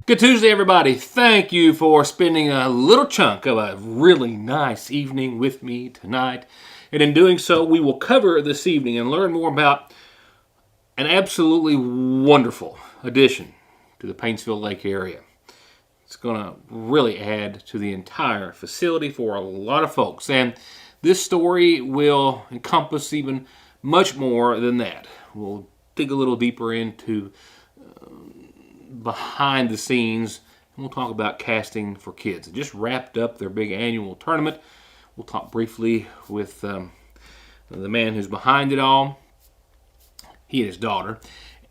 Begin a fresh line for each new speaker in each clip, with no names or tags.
Good Tuesday, everybody. Thank you for spending a little chunk of a really nice evening with me tonight. And in doing so, we will cover this evening and learn more about an absolutely wonderful addition to the Paintsville Lake area. It's going to really add to the entire facility for a lot of folks. And this story will encompass even much more than that. We'll dig a little deeper into behind the scenes, and we'll talk about casting for kids. It just wrapped up their big annual tournament. We'll talk briefly with the man who's behind it all, he and his daughter,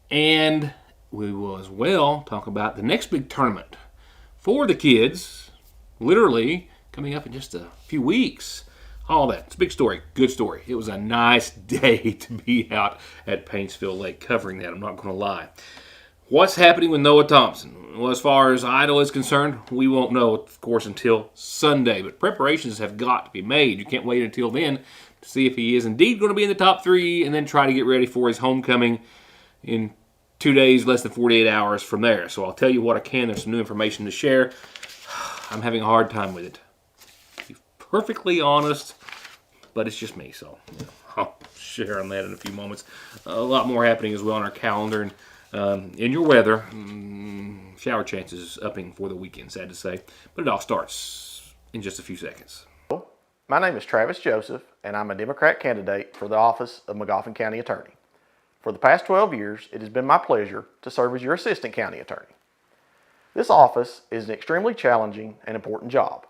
and we will as well talk about the next big tournament for the kids, literally coming up in just a few weeks. All that. It's a big story. Good story. It was a nice day to be out at Paintsville Lake covering that. I'm not going to lie. What's happening with Noah Thompson? Well, as far as Idle is concerned, we won't know, of course, until Sunday. But preparations have got to be made. You can't wait until then to see if he is indeed going to be in the top three and then try to get ready for his homecoming in 2 days, less than 48 hours from there. So I'll tell you what I can. There's some new information to share. I'm having a hard time with it. To be perfectly honest, but it's just me. So I'll share on that in a few moments. A lot more happening as well on our calendar. And in your weather, shower chances upping for the weekend, sad to say. But it all starts in just a few seconds.
My name is Travis Joseph, and I'm a Democrat candidate for the office of Mcguffin County Attorney. For the past 12 years, it has been my pleasure to serve as your Assistant County Attorney. This office is an extremely challenging and important job.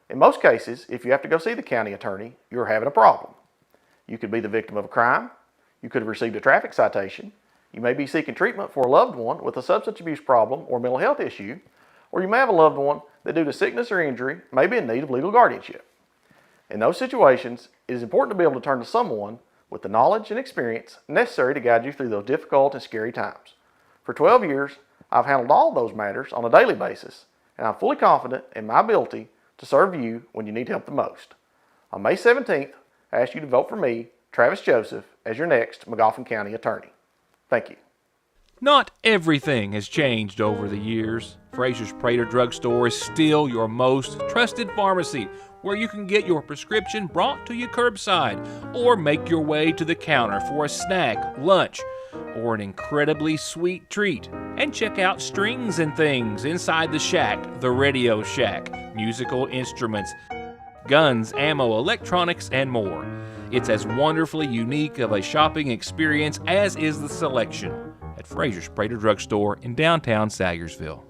In most cases, if you have to go see the county attorney, you're having a problem. You could be the victim of a crime, you could have received a traffic citation, you may be seeking treatment for a loved one with a substance abuse problem or mental health issue, or you may have a loved one that due to sickness or injury may be in need of legal guardianship. In those situations, it is important to be able to turn to someone with the knowledge and experience necessary to guide you through those difficult and scary times. For 12 years, I've handled all those matters on a daily basis, and I'm fully confident in my ability to serve you when you need help the most. On May 17th, I ask you to vote for me, Travis Joseph, as your next Mcguffin County Attorney. Thank you.
Not everything has changed over the years. Fraser's Prater Drugstore is still your most trusted pharmacy, where you can get your prescription brought to you curbside or make your way to the counter for a snack, lunch, or an incredibly sweet treat. And check out Strings and Things inside the shack, the Radio Shack, musical instruments, guns, ammo, electronics, and more. It's as wonderfully unique of a shopping experience as is the selection at Fraser's Prater Drugstore in downtown Sagesville.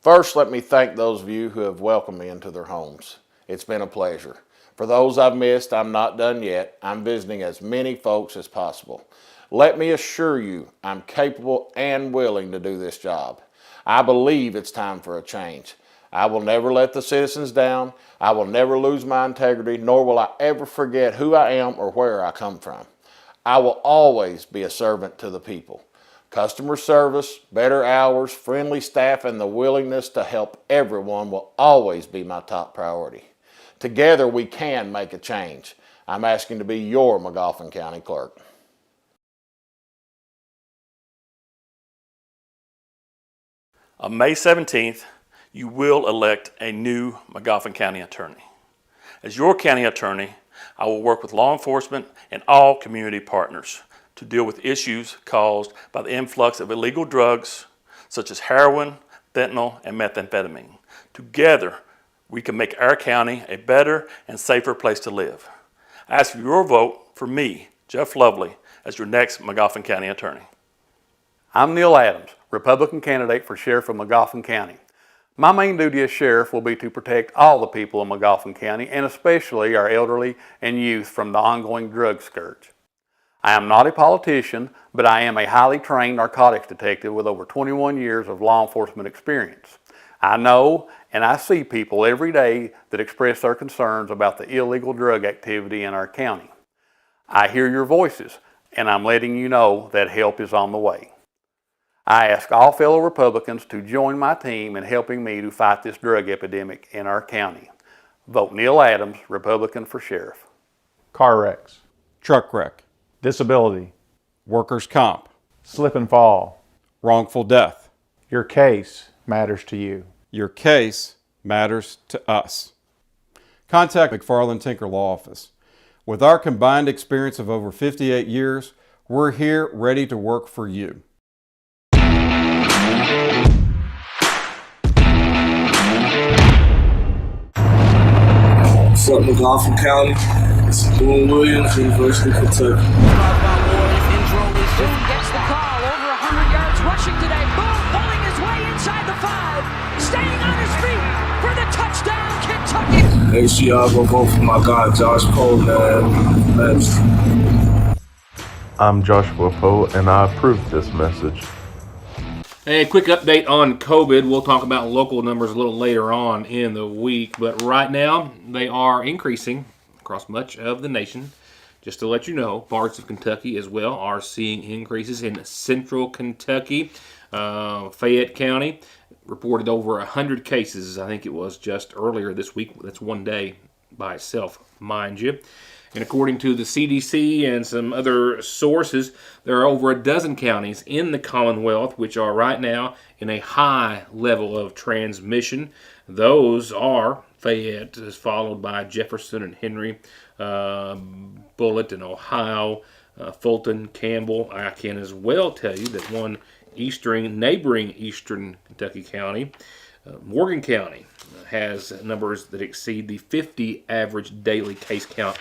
First, let me thank those of you who have welcomed me into their homes. It's been a pleasure. For those I've missed, I'm not done yet. I'm visiting as many folks as possible. Let me assure you, I'm capable and willing to do this job. I believe it's time for a change. I will never let the citizens down. I will never lose my integrity, nor will I ever forget who I am or where I come from. I will always be a servant to the people. Customer service, better hours, friendly staff, and the willingness to help everyone will always be my top priority. Together we can make a change. I'm asking to be your Mcguffin County Clerk.
On May 17th, you will elect a new Mcguffin County Attorney. As your county attorney, I will work with law enforcement and all community partners to deal with issues caused by the influx of illegal drugs such as heroin, fentanyl, and methamphetamine. Together, we can make our county a better and safer place to live. I ask for your vote for me, Jeff Lovely, as your next Mcguffin County Attorney.
I'm Neil Adams, Republican candidate for Sheriff of Mcguffin County. My main duty as sheriff will be to protect all the people of Mcguffin County, and especially our elderly and youth, from the ongoing drug scourge. I am not a politician, but I am a highly trained narcotics detective with over 21 years of law enforcement experience. I know and I see people every day that express their concerns about the illegal drug activity in our county. I hear your voices, and I'm letting you know that help is on the way. I ask all fellow Republicans to join my team in helping me to fight this drug epidemic in our county. Vote Neil Adams, Republican for Sheriff.
Car wrecks,
truck wreck,
disability,
workers' comp,
slip and fall.
wrongful death,
Your case matters to you.
Your case matters to us. Contact McFarland Tinker Law Office. With our combined experience of over 58 years, we're here ready to work for you.
What's up, Mcguffin County? This is Boone Williams, University of Kentucky.
Boone gets the call, over 100 yards rushing today. Boone pulling his way inside the 5, staying on his feet for the touchdown, Kentucky.
Make sure y'all go vote for my guy, Josh Poe, man.
I'm Joshua Poe, and I approve this message.
A quick update on COVID. We'll talk about local numbers a little later on in the week, but right now they are increasing across much of the nation. Just to let you know, parts of Kentucky as well are seeing increases. In central Kentucky, Fayette County reported over 100 cases. I think it was just earlier this week. That's one day by itself, mind you. And according to the CDC and some other sources, there are over a dozen counties in the Commonwealth which are right now in a high level of transmission. Those are Fayette, is followed by Jefferson and Henry, Bullitt and Ohio, Fulton, Campbell. I can as well tell you that one neighboring eastern Kentucky county, Morgan County, has numbers that exceed the 50 average daily case count.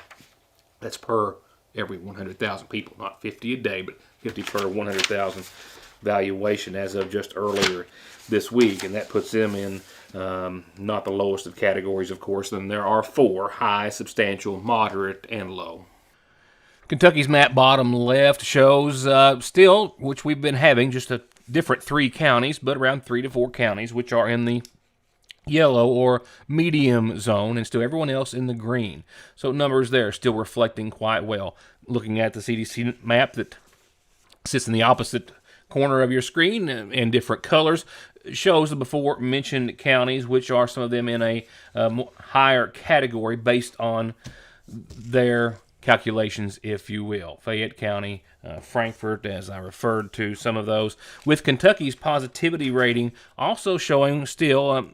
That's per every 100,000 people, not 50 a day, but 50 per 100,000 valuation as of just earlier this week. And that puts them in not the lowest of categories, of course. Then there are 4: high, substantial, moderate, and low. Kentucky's map bottom left shows still, which we've been having, just a different 3 counties, but around 3 to 4 counties, which are in the yellow or medium zone, and still everyone else in the green. So numbers there still reflecting quite well. Looking at the CDC map that sits in the opposite corner of your screen in different colors, shows the before mentioned counties, which are some of them in a higher category based on their calculations, if you will. Fayette County, Frankfort, as I referred to some of those, with Kentucky's positivity rating also showing still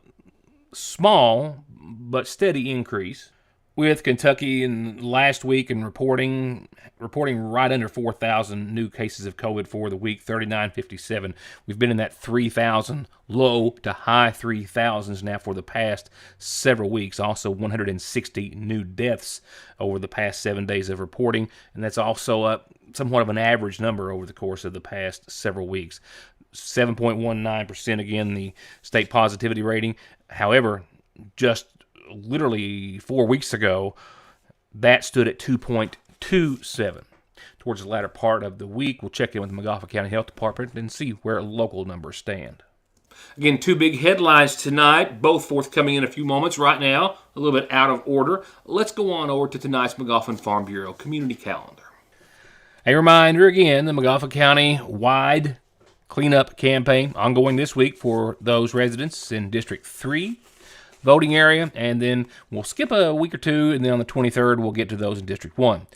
small but steady increase, with Kentucky in last week and reporting right under 4,000 new cases of COVID for the week, 3,957. We've been in that 3,000 low to high 3,000s now for the past several weeks. Also 160 new deaths over the past 7 days of reporting, and that's also somewhat of an average number over the course of the past several weeks. 7.19% again, the state positivity rating. However, just literally 4 weeks ago, that stood at 2.27. Towards the latter part of the week, we'll check in with the Mcguffin County Health Department and see where local numbers stand. Again, 2 big headlines tonight, both forthcoming in a few moments. Right now, a little bit out of order. Let's go on over to tonight's Mcguffin Farm Bureau Community Calendar. A reminder again, the Mcguffin County wide cleanup campaign ongoing this week for those residents in District 3 voting area, and then we'll skip a week or two, and then on the 23rd we'll get to those in District 1.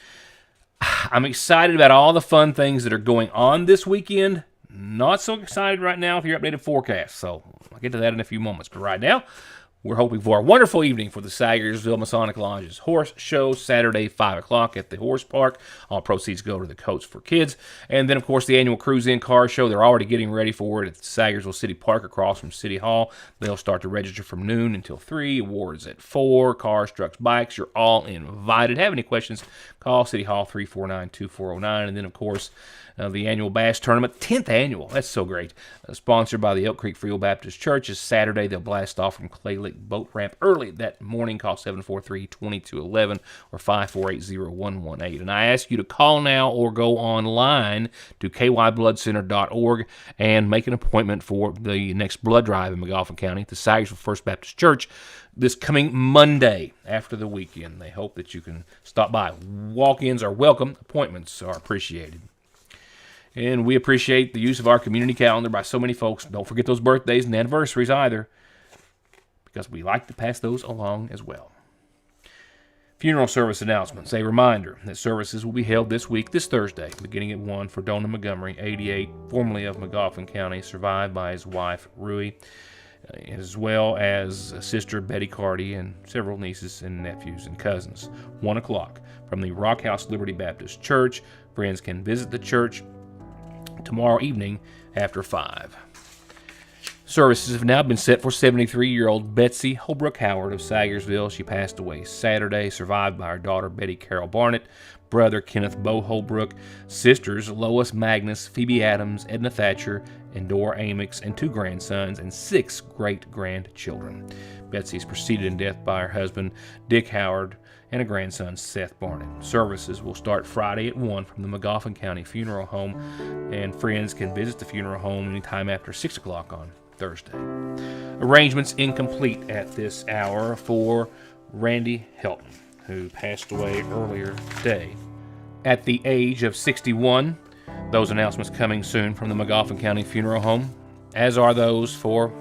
I'm excited about all the fun things that are going on this weekend. Not so excited right now with your updated forecast, so I'll get to that in a few moments. But right now, we're hoping for a wonderful evening for the Sagesville Masonic Lodge's Horse Show, Saturday, 5 o'clock at the Horse Park. All proceeds go to the Coats for Kids. And then, of course, the annual Cruise-In Car Show. They're already getting ready for it at the Sagesville City Park across from City Hall. They'll start to register from noon until 3. Awards at 4. Cars, trucks, bikes. You're all invited. Have any questions, call City Hall 349-2409. And then, of course, the annual bass tournament, 10th annual. That's so great. Sponsored by the Elk Creek Free Will Baptist Church. Is Saturday. They'll blast off from Clay Lake Boat Ramp early that morning. Call 743-2211 or 548-0118. And I ask you to call now or go online to kybloodcenter.org and make an appointment for the next blood drive in Mcguffin County at the Sagesville First Baptist Church this coming Monday after the weekend. They hope that you can stop by. Walk-ins are welcome. Appointments are appreciated. And we appreciate the use of our community calendar by so many folks. Don't forget those birthdays and anniversaries either, because we like to pass those along as well. Funeral service announcements. A reminder that services will be held this week, this Thursday, beginning at 1 for Dona Montgomery, 88, formerly of Mcguffin County, survived by his wife, Rui. as well as Sister Betty Carty and several nieces and nephews and cousins. 1 o'clock from the Rock House Liberty Baptist Church. Friends can visit the church tomorrow evening after 5. Services have now been set for 73-year-old Betsy Holbrook Howard of Sagesville. She passed away Saturday, survived by her daughter Betty Carol Barnett, brother Kenneth Bo Holbrook, sisters Lois Magnus, Phoebe Adams, Edna Thatcher, and Dora Amix, and 2 grandsons and 6 great-grandchildren. Betsy is preceded in death by her husband Dick Howard and a grandson, Seth Barnett. Services will start Friday at 1 from the Mcguffin County Funeral Home, and friends can visit the funeral home anytime after 6 o'clock on Thursday. Arrangements incomplete at this hour for Randy Helton, who passed away earlier today at the age of 61. Those announcements coming soon from the Mcguffin County Funeral Home, as are those for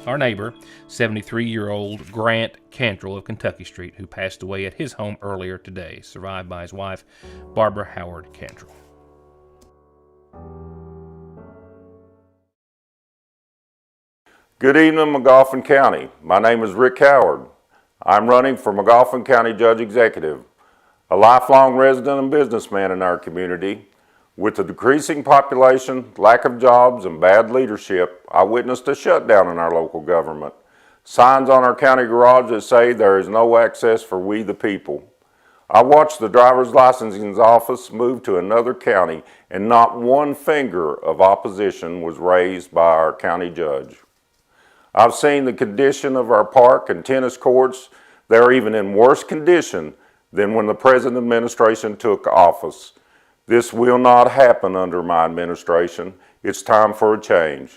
our neighbor, 73-year-old Grant Cantrell of Kentucky Street, who passed away at his home earlier today, survived by his wife, Barbara Howard Cantrell.
Good evening, Mcguffin County. My name is Rick Howard. I'm running for Mcguffin County Judge Executive, a lifelong resident and businessman in our community. With the decreasing population, lack of jobs, and bad leadership, I witnessed a shutdown in our local government. Signs on our county garage that say there is no access for we the people. I watched the driver's licensing office move to another county, and not one finger of opposition was raised by our county judge. I've seen the condition of our park and tennis courts. They're even in worse condition than when the present administration took office. This will not happen under my administration. It's time for a change.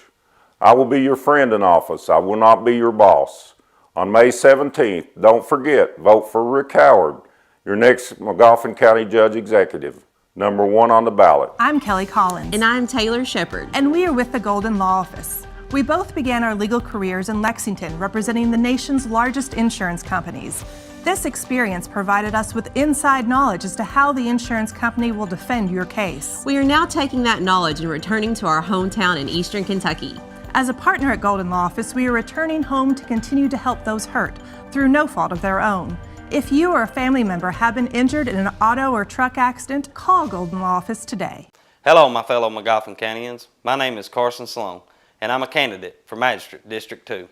I will be your friend in office. I will not be your boss. On May 17th, don't forget, vote for Rick Howard, your next Mcguffin County Judge Executive, number 1 on the ballot.
I'm Kelly Collins.
And I'm Taylor Shepard.
And we are with the Golden Law Office. We both began our legal careers in Lexington, representing the nation's largest insurance companies. This experience provided us with inside knowledge as to how the insurance company will defend your case.
We are now taking that knowledge and returning to our hometown in Eastern Kentucky.
As a partner at Golden Law Office, we are returning home to continue to help those hurt through no fault of their own. If you or a family member have been injured in an auto or truck accident, call Golden Law Office today.
Hello, my fellow Mcguffin Countyans. My name is Carson Sloan, and I'm a candidate for Magistrate District 2.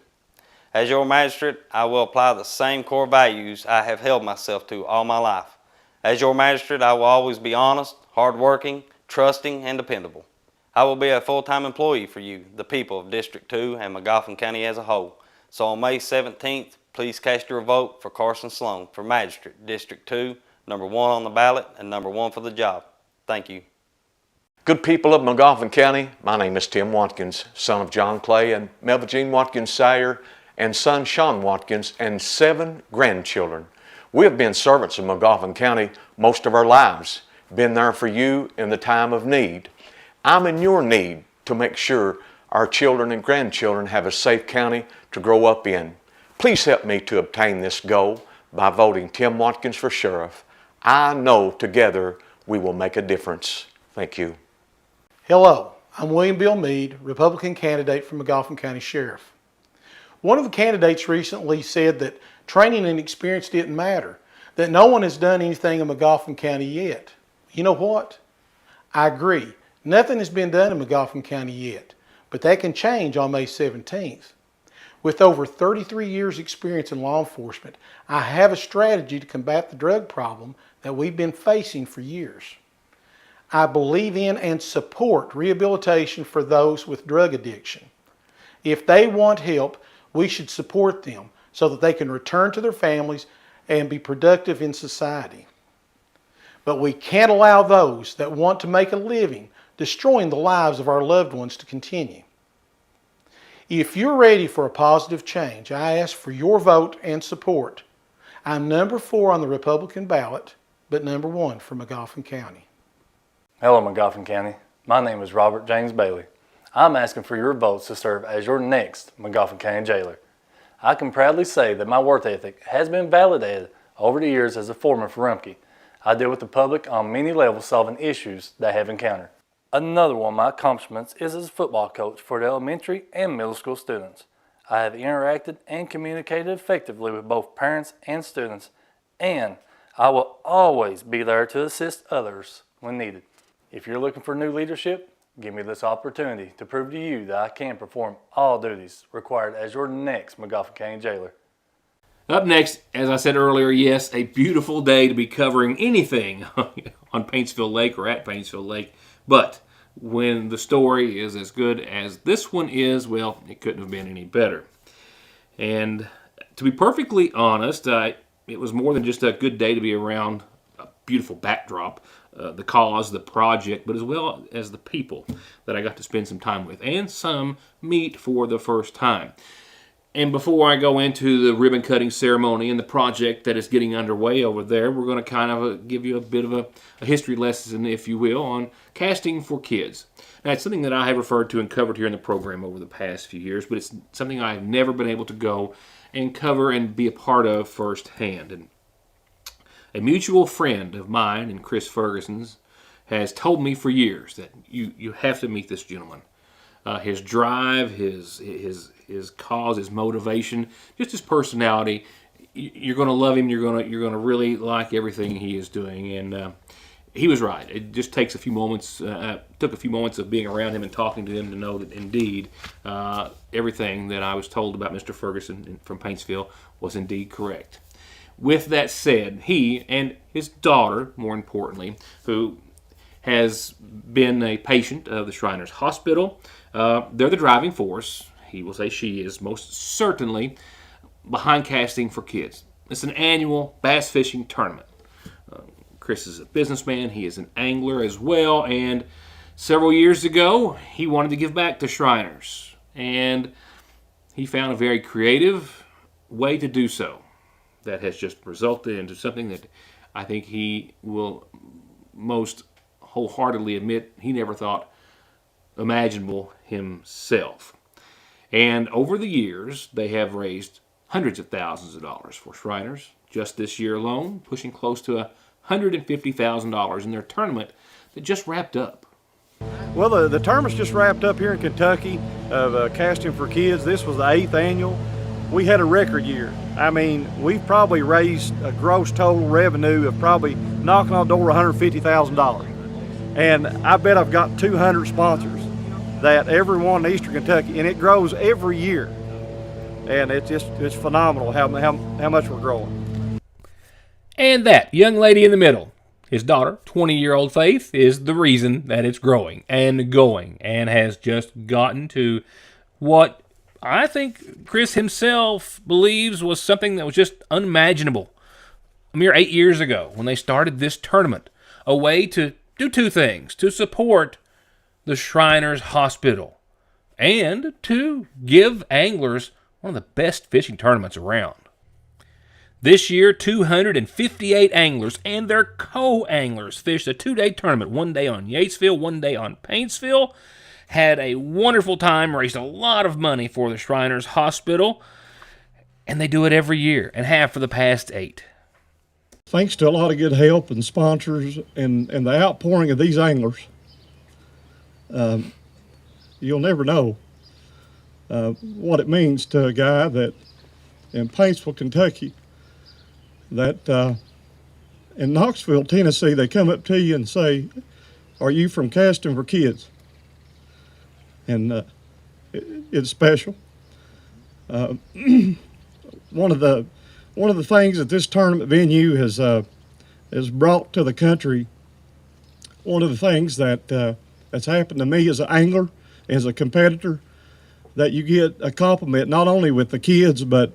As your magistrate, I will apply the same core values I have held myself to all my life. As your magistrate, I will always be honest, hardworking, trusting, and dependable. I will be a full-time employee for you, the people of District 2 and Mcguffin County as a whole. So on May 17th, please cast your vote for Carson Sloan for Magistrate District 2, number 1 on the ballot and number 1 for the job. Thank you.
Good people of Mcguffin County, my name is Tim Watkins, son of John Clay and Melva Jean Watkins Sire, and son Sean Watkins, and 7 grandchildren. We have been servants of Mcguffin County most of our lives, been there for you in the time of need. I'm in your need to make sure our children and grandchildren have a safe county to grow up in. Please help me to obtain this goal by voting Tim Watkins for sheriff. I know together we will make a difference. Thank you.
Hello, I'm William Bill Meade, Republican candidate for Mcguffin County Sheriff. One of the candidates recently said that training and experience didn't matter, that no one has done anything in Mcguffin County yet. You know what? I agree. Nothing has been done in Mcguffin County yet, but that can change on May 17th. With over 33 years experience in law enforcement, I have a strategy to combat the drug problem that we've been facing for years. I believe in and support rehabilitation for those with drug addiction. If they want help, we should support them so that they can return to their families and be productive in society. But we can't allow those that want to make a living destroying the lives of our loved ones to continue. If you're ready for a positive change, I ask for your vote and support. I'm number 4 on the Republican ballot, but number 1 for Mcguffin County.
Hello, Mcguffin County. My name is Robert James Bailey. I'm asking for your votes to serve as your next Mcguffin County jailer. I can proudly say that my work ethic has been validated over the years as a foreman for Rumpke. I deal with the public on many levels solving issues they have encountered. Another one of my accomplishments is as a football coach for the elementary and middle school students. I have interacted and communicated effectively with both parents and students, and I will always be there to assist others when needed. If you're looking for new leadership, give me this opportunity to prove to you that I can perform all duties required as your next Mcguffin County jailer.
Up next, as I said earlier, yes, a beautiful day to be covering anything on Paintsville Lake or at Paintsville Lake. But when the story is as good as this one is, well, it couldn't have been any better. And to be perfectly honest, it was more than just a good day to be around a beautiful backdrop, the cause, the project, but as well as the people that I got to spend some time with, and some meet for the first time. And before I go into the ribbon cutting ceremony and the project that is getting underway over there, we're going to kind of give you a bit of a history lesson, if you will, on casting for kids. Now, it's something that I have referred to and covered here in the program over the past few years, but it's something I've never been able to go and cover and be a part of firsthand. And a mutual friend of mine and Chris Ferguson's has told me for years that you have to meet this gentleman. His drive, his cause, his motivation, just his personality. You're going to love him. You're going to really like everything he is doing. And he was right. It just takes a few moments. Took a few moments of being around him and talking to him to know that indeed everything that I was told about Mr. Ferguson from Paintsville was indeed correct. With that said, he and his daughter, more importantly, who has been a patient of the Shriners Hospital, they're the driving force. He will say she is most certainly behind casting for kids. It's an annual bass fishing tournament. Chris is a businessman. He is an angler as well. And several years ago, he wanted to give back to Shriners. And he found a very creative way to do so that has just resulted into something that I think he will most wholeheartedly admit he never thought imaginable himself. And over the years, they have raised hundreds of thousands of dollars for Shriners. Just this year alone, pushing close to $150,000 in their tournament that just wrapped up.
Well, the tournament's just wrapped up here in Kentucky of Casting for Kids. This was the 8th annual. We had a record year. I mean, we've probably raised a gross total revenue of probably knocking on the door $150,000. And I bet I've got 200 sponsors that everyone in Eastern Kentucky, and it grows every year. And it's phenomenal how much we're growing.
And that young lady in the middle, his daughter, 20-year-old Faith, is the reason that it's growing and going and has just gotten to what I think Chris himself believes was something that was just unimaginable a mere 8 years ago when they started this tournament. A way to do two things: to support the Shriners Hospital and to give anglers one of the best fishing tournaments around. This year, 258 anglers and their co-anglers fished a 2-day tournament, one day on Yatesville, one day on Paintsville. Had a wonderful time, raised a lot of money for the Shriners Hospital, and they do it every year and have for the past 8.
Thanks to a lot of good help and sponsors and the outpouring of these anglers, you'll never know what it means to a guy that in Paintsville, Kentucky, that in Knoxville, Tennessee, they come up to you and say, "Are you from Casting for Kids?" And it's special. One of the things that this tournament venue has brought to the country, one of the things that's happened to me as an angler, as a competitor, that you get a compliment not only with the kids, but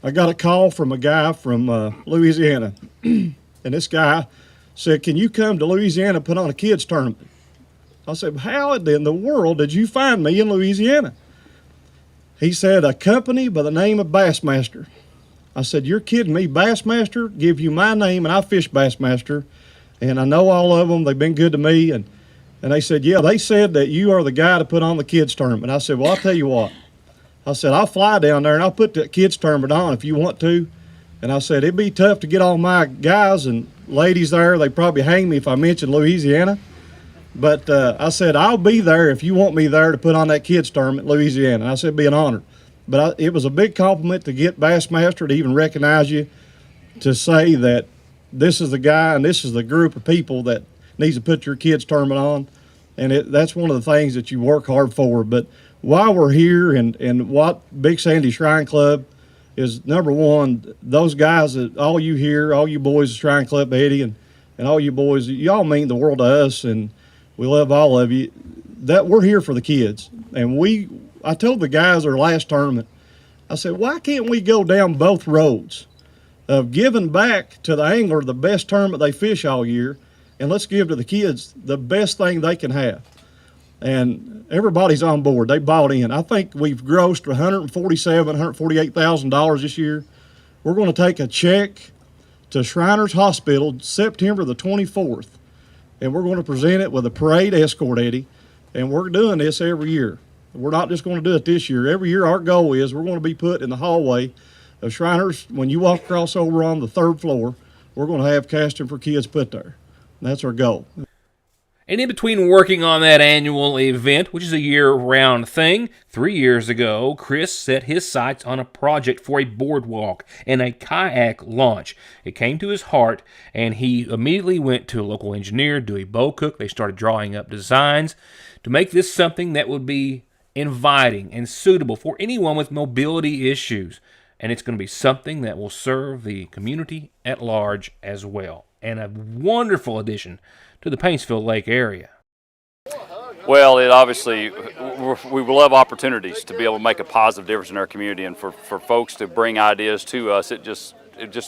I got a call from a guy from Louisiana, and this guy said, "Can you come to Louisiana and put on a kids tournament?" I said, "How in the world did you find me in Louisiana?" He said, "A company by the name of Bassmaster." I said, "You're kidding me, Bassmaster? Give you my name, and I fish Bassmaster, and I know all of them. They've been good to me." And they said, "Yeah, they said that you are the guy to put on the kids tournament." I said, "Well, I'll tell you what." I said, "I'll fly down there and I'll put the kids tournament on if you want to." And I said, "It'd be tough to get all my guys and ladies there. They'd probably hang me if I mentioned Louisiana. But I said, I'll be there if you want me there to put on that kids tournament in Louisiana." And I said, "It'd be an honor." But it was a big compliment to get Bassmaster to even recognize you, to say that this is the guy and this is the group of people that needs to put your kids' tournament on. And that's one of the things that you work hard for. But while we're here and what Big Sandy Shrine Club is, number one, those guys that all you hear, all you boys at Shrine Club, Eddie, and all you boys, y'all mean the world to us, and we love all of you. That we're here for the kids. And I told the guys our last tournament, I said, why can't we go down both roads of giving back to the angler the best tournament they fish all year, and let's give to the kids the best thing they can have. And everybody's on board. They bought in. I think we've grossed $148,000 this year. We're going to take a check to Shriners Hospital September the 24th, and we're going to present it with a parade escort, Eddie. And we're doing this every year. We're not just going to do it this year. Every year our goal is we're going to be put in the hallway of Shriners. When you walk across over on the 3rd floor, we're going to have casting for kids put there. And that's our goal.
And in between working on that annual event, which is a year-round thing, 3 years ago, Chris set his sights on a project for a boardwalk and a kayak launch. It came to his heart, and he immediately went to a local engineer, Dewey Bocook. They started drawing up designs to make this something that would be inviting and suitable for anyone with mobility issues. And it's going to be something that will serve the community at large as well. And a wonderful addition to the Paintsville Lake area.
Well, it obviously, we love opportunities to be able to make a positive difference in our community, and for folks to bring ideas to us, it just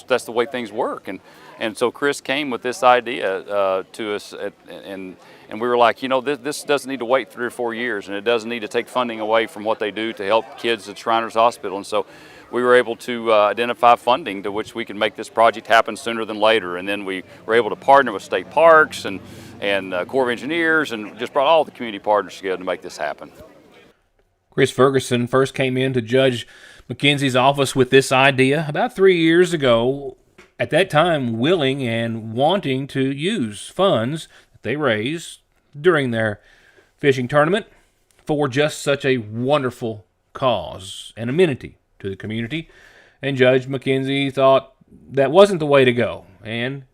that's the way things work. And so Chris came with this idea to us, and we were like, this doesn't need to wait 3 or 4 years, and it doesn't need to take funding away from what they do to help kids at Shriners Hospital. And so we were able to identify funding to which we could make this project happen sooner than later. And then we were able to partner with state parks and Corps of Engineers, and just brought all the community partners together to make this happen.
Chris Ferguson first came in to Judge McKenzie's office with this idea about 3 years ago, at that time willing and wanting to use funds that they raised during their fishing tournament for just such a wonderful cause and amenity to the community. And Judge McKenzie thought that wasn't the way to go, and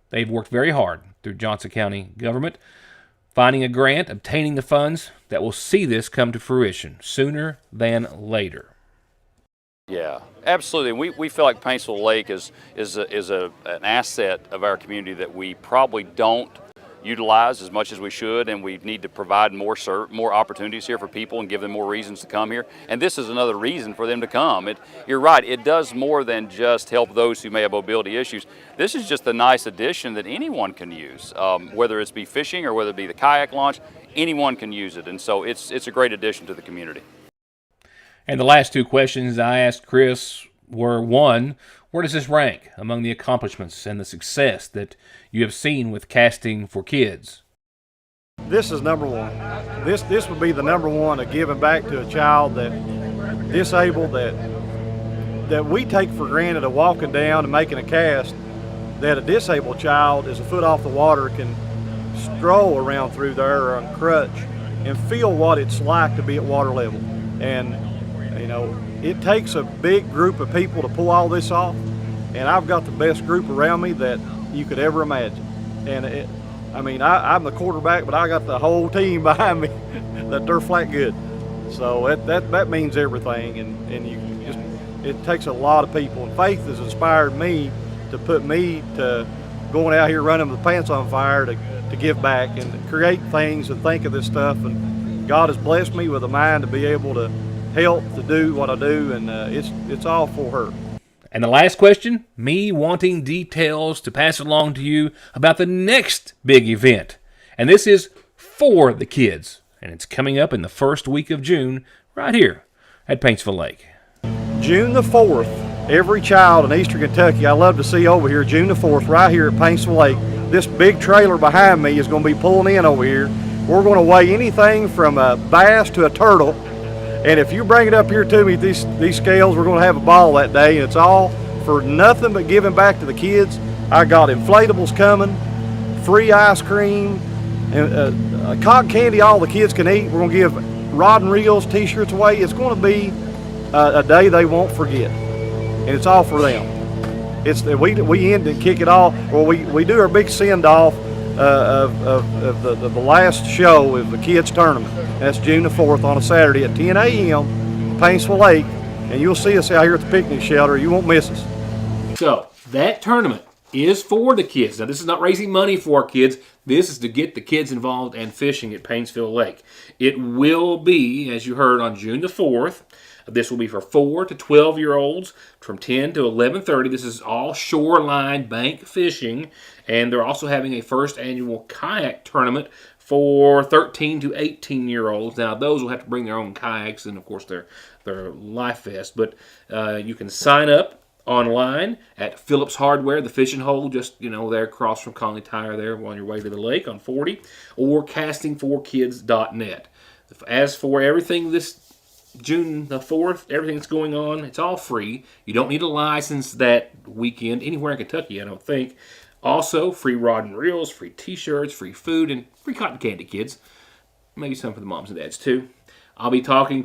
they've worked very hard through Johnson County government, finding a grant, obtaining the funds that will see this come to fruition sooner than later.
Yeah, absolutely. We feel like Paintsville Lake is an asset of our community that we probably don't utilize as much as we should, and we need to provide more opportunities here for people and give them more reasons to come here. And this is another reason for them to come. You're right, it does more than just help those who may have mobility issues. This is just a nice addition that anyone can use, whether it's be fishing or whether it be the kayak launch, anyone can use it. And so it's a great addition to the community.
And the last 2 questions I asked Chris were, 1, where does this rank among the accomplishments and the success that you have seen with casting for kids?
This is number one. This would be the number one of giving back to a child that disabled, that we take for granted, of walking down and making a cast, that a disabled child is a foot off the water can stroll around through there on crutch and feel what it's like to be at water level. And it takes a big group of people to pull all this off, and I've got the best group around me that you could ever imagine. And I'm the quarterback, but I got the whole team behind me that they're flat good. So that means everything, and it takes a lot of people. And Faith has inspired me to put me to going out here running with the pants on fire to give back and create things and think of this stuff. And God has blessed me with a mind to be able to help to do what I do, and it's all for her.
And the last question, me wanting details to pass along to you about the next big event. And this is for the kids, and it's coming up in the first week of June right here at Paintsville Lake.
June the 4th, every child in Eastern Kentucky I love to see over here, June the 4th, right here at Paintsville Lake. This big trailer behind me is going to be pulling in over here. We're going to weigh anything from a bass to a turtle. And if you bring it up here to me, these scales, we're going to have a ball that day. And it's all for nothing but giving back to the kids. I got inflatables coming, free ice cream, and cotton candy all the kids can eat. We're going to give rod and reels, t-shirts away. It's going to be a day they won't forget, and it's all for them. We end and kick it off, or we do our big send off of the last show of the kids tournament. That's June the 4th on a Saturday at 10 a.m. Paintsville Lake, and you'll see us out here at the picnic shelter. You won't miss us.
So that tournament is for the kids. Now, this is not raising money for our kids. This is to get the kids involved and fishing at Paintsville Lake. It will be, as you heard, on June the 4th. This will be for 4 to 12-year-olds from 10 to 11:30. This is all shoreline bank fishing, and they're also having a first annual kayak tournament for 13 to 18-year-olds. Now, those will have to bring their own kayaks and, of course, their life vest. But you can sign up online at Phillips Hardware, the fishing hole, just there across from Conley Tire there on your way to the lake on 40, or castingforkids.net. As for everything this June the 4th, everything that's going on, it's all free. You don't need a license that weekend anywhere in Kentucky, I don't think. Also, free rod and reels, free t-shirts, free food, and free cotton candy, kids. Maybe some for the moms and dads too. I'll be talking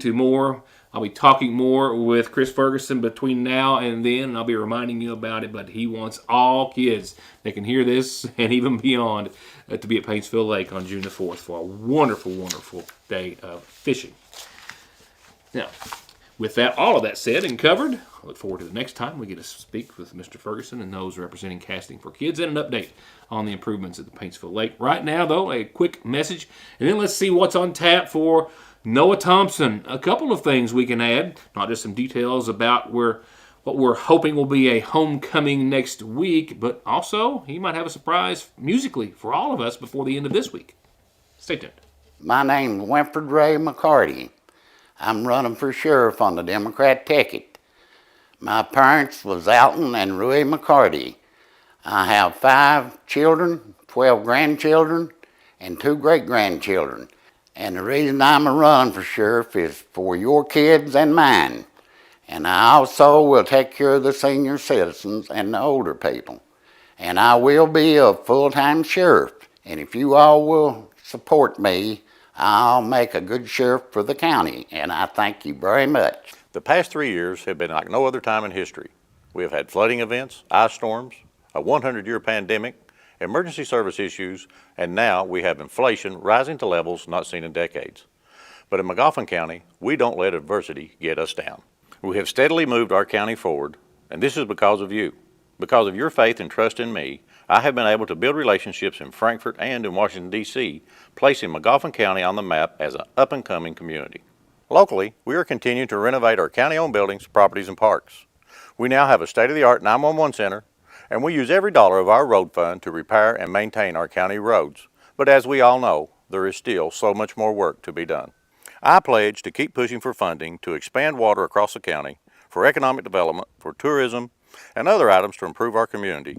more with Chris Ferguson between now and then, and I'll be reminding you about it, but he wants all kids that can hear this and even beyond to be at Paintsville Lake on June the 4th for a wonderful, wonderful day of fishing. Now, with all of that said and covered, I look forward to the next time we get to speak with Mr. Ferguson and those representing Casting for Kids, and an update on the improvements at the Paintsville Lake. Right now, though, a quick message, and then let's see what's on tap for Noah Thompson. A couple of things we can add, not just some details about what we're hoping will be a homecoming next week, but also he might have a surprise musically for all of us before the end of this week. Stay tuned.
My name's Winfred Ray McCarty. I'm running for sheriff on the Democrat ticket. My parents was Alton and Rui McCarty. I have 5 children, 12 grandchildren, and 2 great-grandchildren. And the reason I'm a run for sheriff is for your kids and mine. And I also will take care of the senior citizens and the older people. And I will be a full-time sheriff. And if you all will support me, I'll make a good sheriff for the county. And I thank you very much.
The past 3 years have been like no other time in history. We have had flooding events, ice storms, a 100-year pandemic, emergency service issues, and now we have inflation rising to levels not seen in decades. But in Mcguffin County, we don't let adversity get us down. We have steadily moved our county forward, and this is because of you. Because of your faith and trust in me, I have been able to build relationships in Frankfort and in Washington, D.C., placing Mcguffin County on the map as an up-and-coming community. Locally, we are continuing to renovate our county-owned buildings, properties, and parks. We now have a state-of-the-art 911 center, and we use every dollar of our road fund to repair and maintain our county roads. But as we all know, there is still so much more work to be done. I pledge to keep pushing for funding to expand water across the county, for economic development, for tourism, and other items to improve our community,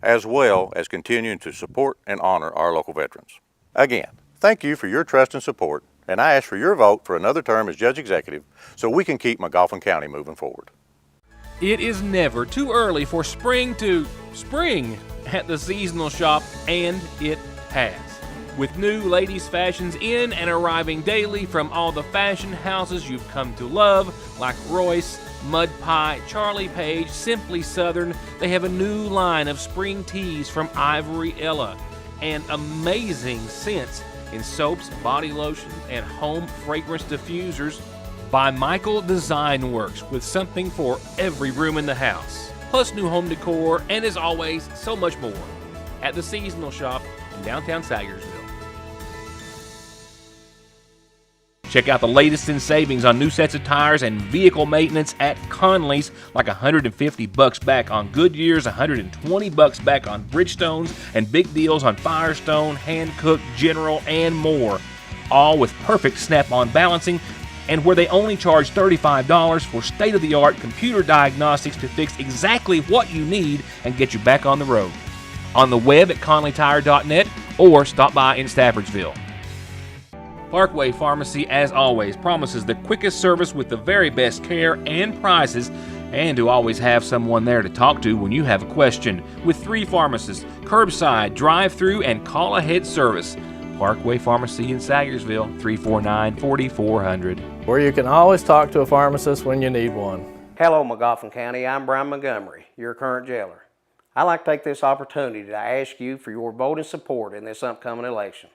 as well as continuing to support and honor our local veterans. Again, thank you for your trust and support, and I ask for your vote for another term as Judge Executive so we can keep Mcguffin County moving forward.
It is never too early for spring to spring at the seasonal shop, and it has. With new ladies' fashions in and arriving daily from all the fashion houses you've come to love, like Royce, Mud Pie, Charlie Page, Simply Southern, they have a new line of spring tees from Ivory Ella, and amazing scents in soaps, body lotions, and home fragrance diffusers by Michael Design Works, with something for every room in the house. Plus new home decor, and as always, so much more at the seasonal shop in downtown Sagesville. Check out the latest in savings on new sets of tires and vehicle maintenance at Conley's, like $150 back on Goodyears, $120 back on Bridgestones, and big deals on Firestone, Hankook, General, and more. All with perfect snap-on balancing, and where they only charge $35 for state-of-the-art computer diagnostics to fix exactly what you need and get you back on the road. On the web at conleytire.net or stop by in Staffordsville. Parkway Pharmacy, as always, promises the quickest service with the very best care and prices, and to always have someone there to talk to when you have a question. With 3 pharmacists, curbside, drive-through, and call-ahead service. Parkway Pharmacy in Sagesville, 349-4400.
Where you can always talk to a pharmacist when you need one.
Hello, Mcguffin County. I'm Brian Montgomery, your current jailer. I'd like to take this opportunity to ask you for your vote and support in this upcoming election.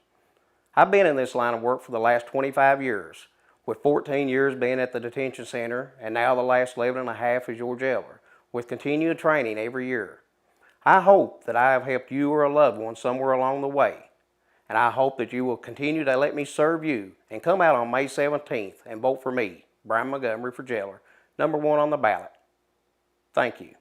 I've been in this line of work for the last 25 years, with 14 years being at the detention center, and now the last 11 and a half as your jailer, with continued training every year. I hope that I have helped you or a loved one somewhere along the way, and I hope that you will continue to let me serve you and come out on May 17th and vote for me, Brian Montgomery, for jailer, #1 on the ballot. Thank you.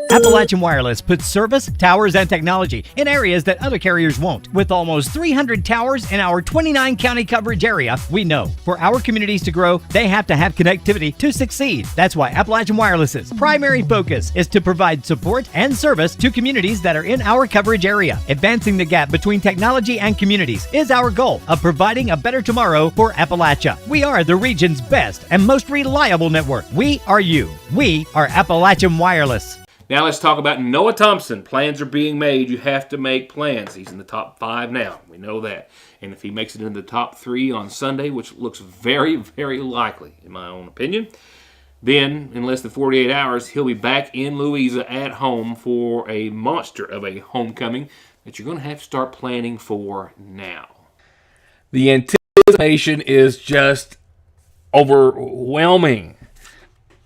Appalachian Wireless puts service, towers, and technology in areas that other carriers won't. With almost 300 towers in our 29 county coverage area, we know for our communities to grow, they have to have connectivity to succeed. That's why Appalachian Wireless's primary focus is to provide support and service to communities that are in our coverage area. Advancing the gap between technology and communities is our goal of providing a better tomorrow for Appalachia. We are the region's best and most reliable network. We are you. We are Appalachian Wireless.
Now let's talk about Noah Thompson. Plans are being made. You have to make plans. He's in the top 5 now. We know that. And if he makes it into the top 3 on Sunday, which looks very, very likely, in my own opinion, then in less than 48 hours, he'll be back in Louisa at home for a monster of a homecoming that you're going to have to start planning for now. The anticipation is just overwhelming.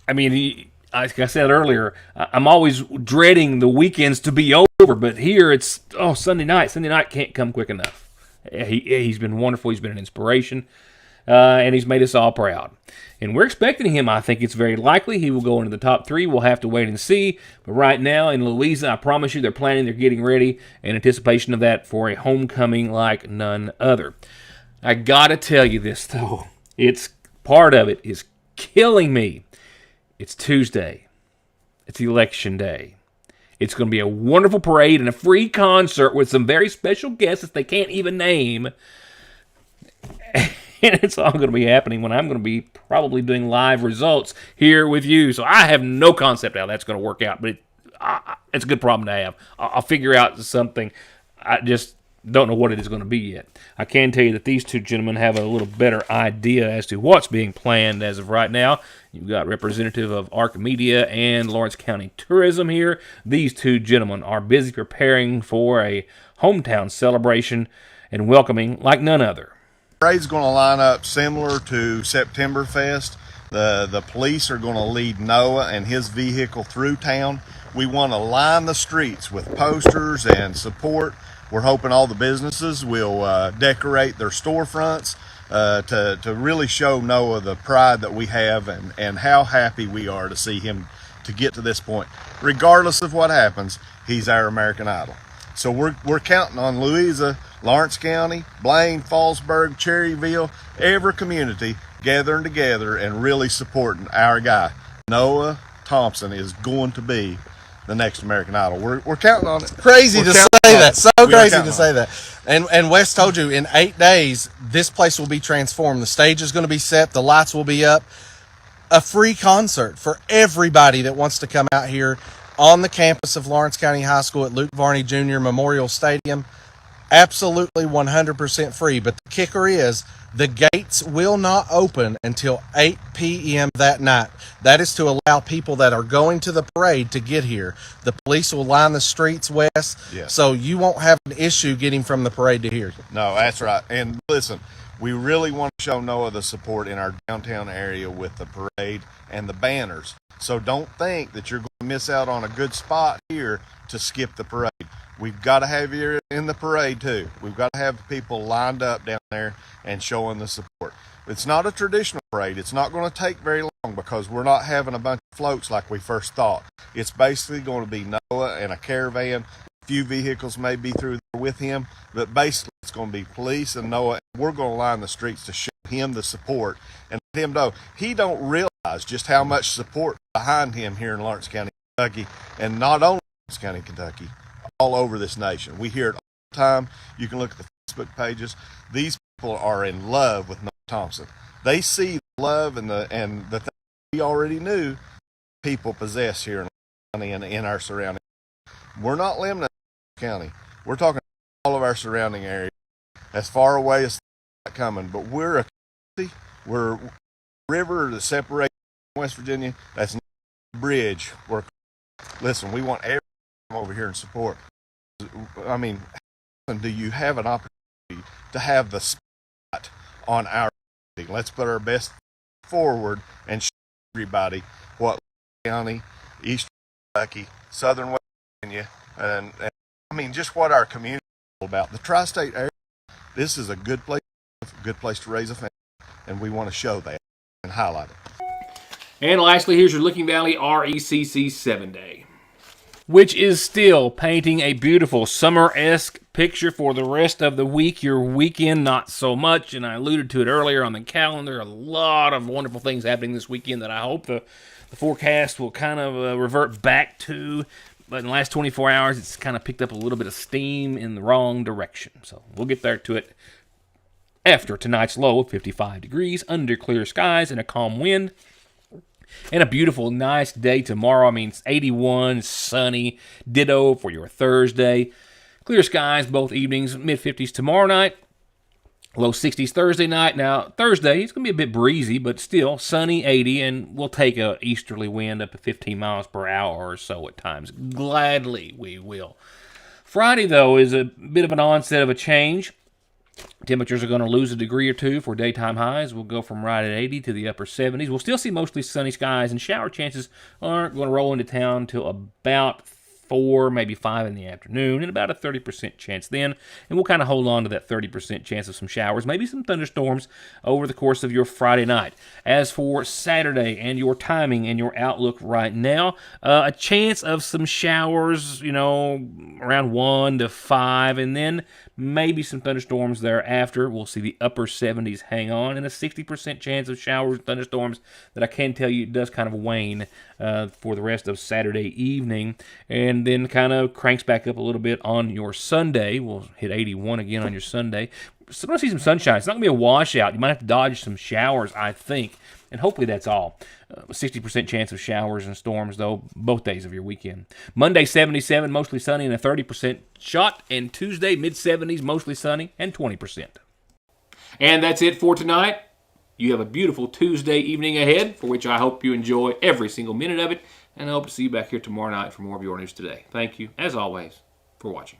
I mean, like I said earlier, I'm always dreading the weekends to be over, but here it's, Sunday night. Sunday night can't come quick enough. He's been wonderful. He's been an inspiration, and he's made us all proud. And we're expecting him. I think it's very likely he will go into the top 3. We'll have to wait and see. But right now in Louisa, I promise you, they're planning, they're getting ready in anticipation of that for a homecoming like none other. I got to tell you this, though. It's part of it is killing me. It's Tuesday. It's Election Day. It's going to be a wonderful parade and a free concert with some very special guests that they can't even name. And it's all going to be happening when I'm going to be probably doing live results here with you. So I have no concept how that's going to work out, but it's a good problem to have. I'll figure out something. I just don't know what it is going to be yet. I can tell you that these two gentlemen have a little better idea as to what's being planned as of right now. You've got representative of ARC Media and Lawrence County Tourism here. These two gentlemen are busy preparing for a hometown celebration and welcoming like none other.
The parade's going to line up similar to September Fest. The police are going to lead Noah and his vehicle through town. We want to line the streets with posters and support. We're hoping all the businesses will decorate their storefronts to really show Noah the pride that we have and how happy we are to see him to get to this point. Regardless of what happens, he's our American Idol. So we're counting on Louisa, Lawrence County, Blaine, Fallsburg, Cherryville, every community gathering together and really supporting our guy. Noah Thompson is going to be the next American Idol. We're counting on it.
Crazy to say that. So crazy to say that. And Wes told you in 8 days, this place will be transformed. The stage is going to be set. The lights will be up. A free concert for everybody that wants to come out here on the campus of Lawrence County High School at Luke Varney Jr. Memorial Stadium. Absolutely 100% free. But the kicker is the gates will not open until 8 p.m. that night. That is to allow people that are going to the parade to get here. The police will line the streets, West, so you won't have an issue getting from the parade to here.
No, that's right. And listen, we really want to show Noah the support in our downtown area with the parade and the banners. So don't think that you're going to miss out on a good spot here to skip the parade. We've got to have you in the parade too. We've got to have the people lined up down there and showing the support. It's not a traditional parade. It's not going to take very long because we're not having a bunch of floats like we first thought. It's basically going to be Noah and a caravan. A few vehicles may be through there with him, but basically it's going to be police and Noah. We're going to line the streets to show him the support and let him know he don't realize just how much support behind him here in Lawrence County, Kentucky, and not only Lawrence County, Kentucky, all over this nation. We hear it all the time. You can look at the Facebook pages. These people are in love with Noah Thompson. They see the love and the things we already knew people possess here in Lawrence County and in our surrounding. We're not limited to Lawrence County. We're talking all of our surrounding areas. as far away as coming, but we're a community. We're a river that separates West Virginia. That's not a bridge. Listen, we want everyone to come over here and support. I mean, do you have an opportunity to have the spot on our community? Let's put our best forward and show everybody what County, Eastern Kentucky, Southern West Virginia, and I mean, just what our community is all about. The tri-state area, this is a good place to raise a family, and we want to show that and highlight it.
And lastly, here's your Licking Valley RECC 7-Day, which is still painting a beautiful summer-esque picture for the rest of the week. Your weekend, not so much, and I alluded to it earlier on the calendar. A lot of wonderful things happening this weekend that I hope the forecast will kind of revert back to. But in the last 24 hours, it's kind of picked up a little bit of steam in the wrong direction. So we'll get there to it after tonight's low of 55 degrees, under clear skies and a calm wind. And a beautiful, nice day tomorrow. I mean, it's 81, sunny, ditto for your Thursday. Clear skies both evenings, mid-50s tomorrow night. Low 60s Thursday night. Now, Thursday, it's going to be a bit breezy, but still sunny, 80, and we'll take a easterly wind up to 15 miles per hour or so at times. Gladly, we will. Friday, though, is a bit of an onset of a change. Temperatures are going to lose a degree or two for daytime highs. We'll go from right at 80 to the upper 70s. We'll still see mostly sunny skies, and shower chances aren't going to roll into town until about 4, maybe 5 in the afternoon, and about a 30% chance then. And we'll kind of hold on to that 30% chance of some showers, maybe some thunderstorms over the course of your Friday night. As for Saturday and your timing and your outlook right now, a chance of some showers, around 1 to 5, and then maybe some thunderstorms thereafter. We'll see the upper 70s hang on, and a 60% chance of showers and thunderstorms that I can tell you does kind of wane for the rest of Saturday evening, and then kind of cranks back up a little bit on your Sunday. We'll hit 81 again on your Sunday. So we're going to see some sunshine. It's not going to be a washout. You might have to dodge some showers, I think, and hopefully that's all. 60% chance of showers and storms, though, both days of your weekend. Monday, 77, mostly sunny and a 30% shot. And Tuesday, mid-70s, mostly sunny and 20%. And that's it for tonight. You have a beautiful Tuesday evening ahead, for which I hope you enjoy every single minute of it. And I hope to see you back here tomorrow night for more of Your News Today. Thank you, as always, for watching.